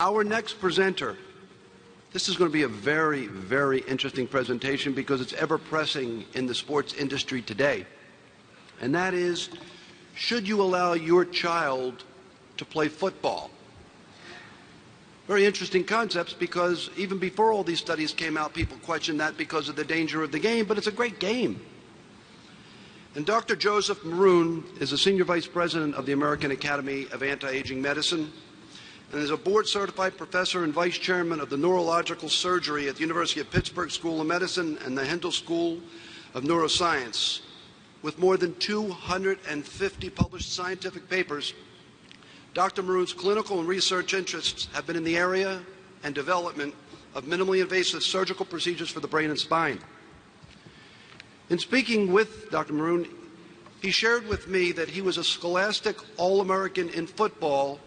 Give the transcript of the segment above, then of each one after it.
Our next presenter, this is going to be a very, very interesting presentation because it's ever pressing in the sports industry today. And that is, should you allow your child to play football? Very interesting concepts because even before all these studies came out, people questioned that because of the danger of the game, but it's a great game. And Dr. Joseph Maroon is a senior vice president of the American Academy of Anti-Aging Medicine and is a board-certified professor and vice chairman of the neurological surgery at the University of Pittsburgh School of Medicine and the Hendel School of Neuroscience. With more than 250 published scientific papers, Dr. Maroon's clinical and research interests have been in the area and development of minimally invasive surgical procedures for the brain and spine. In speaking with Dr. Maroon, he shared with me that he was a scholastic All-American in football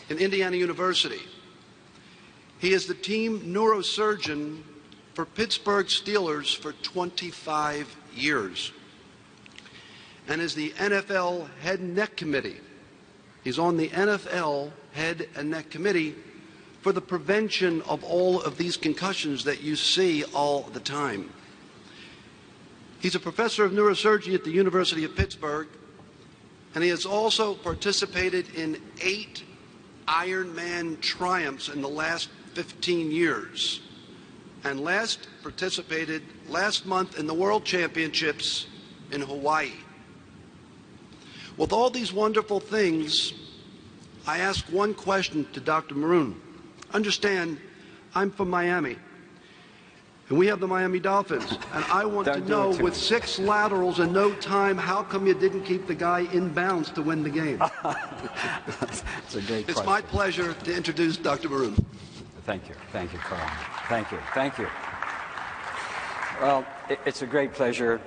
in Indiana University. He is the team neurosurgeon for Pittsburgh Steelers for 25 years and is the NFL Head and Neck Committee. He's on the NFL Head and Neck Committee for the prevention of all of these concussions that you see all the time. He's a professor of neurosurgery at the University of Pittsburgh, and he has also participated in 8 Ironman triumphs in the last 15 years, and participated last month in the World Championships in Hawaii. With all these wonderful things, I asked one question to Dr. Maroon. Understand, I'm from Miami, and we have the Miami Dolphins, and I want to know, with 6 laterals and no time, how come you didn't keep the guy in bounds to win the game? That's a great question. It's my pleasure to introduce Dr. Maroon. Thank you. Thank you, Carl. Thank you. Thank you. Well, it's a great pleasure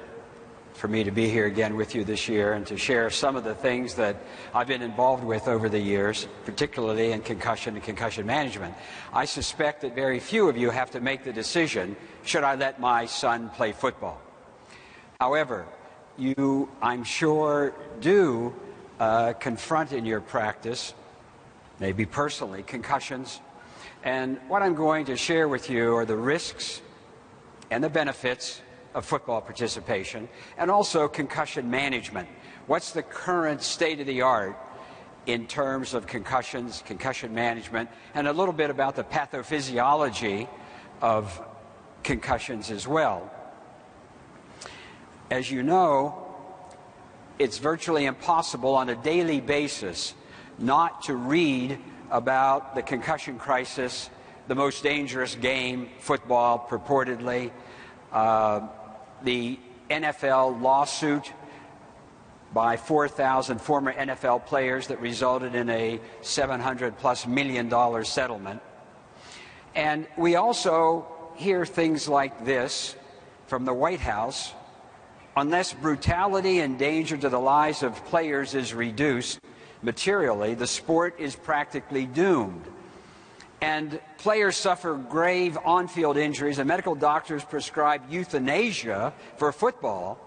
for me to be here again with you this year and to share some of the things that I've been involved with over the years, particularly in concussion and concussion management. I suspect that very few of you have to make the decision, should I let my son play football? However, you, I'm sure, do confront in your practice, maybe personally, concussions. And what I'm going to share with you are the risks and the benefits of football participation, and also concussion management. What's the current state of the art in terms of concussions, concussion management, and a little bit about the pathophysiology of concussions as well. As you know, it's virtually impossible on a daily basis not to read about the concussion crisis, the most dangerous game, football, purportedly, the NFL lawsuit by 4,000 former NFL players that resulted in a $700+ million settlement. And we also hear things like this from the White House: unless brutality and danger to the lives of players is reduced materially, the sport is practically doomed. And players suffer grave on-field injuries, and medical doctors prescribe euthanasia for football,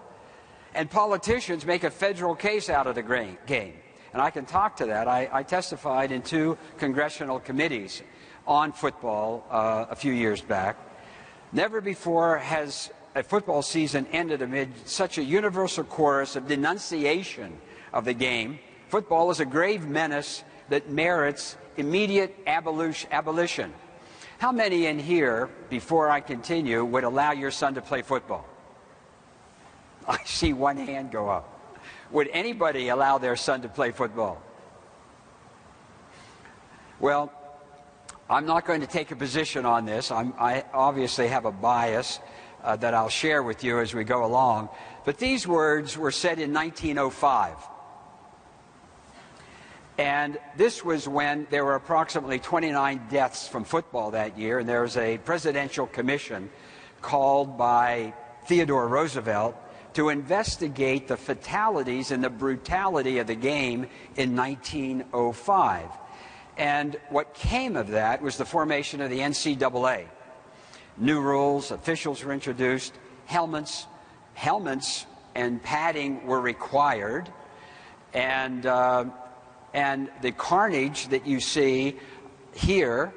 and politicians make a federal case out of the game. And I can talk to that. I testified in 2 congressional committees on football a few years back. Never before has a football season ended amid such a universal chorus of denunciation of the game. Football is a grave menace that merits immediate abolition. How many in here, before I continue, would allow your son to play football? I see one hand go up. Would anybody allow their son to play football? Well, I'm not going to take a position on this. I obviously have a bias that I'll share with you as we go along. But these words were said in 1905. And this was when there were approximately 29 deaths from football that year, and there was a presidential commission called by Theodore Roosevelt to investigate the fatalities and the brutality of the game in 1905. And what came of that was the formation of the NCAA. New rules, officials were introduced, helmets and padding were required, and the carnage that you see here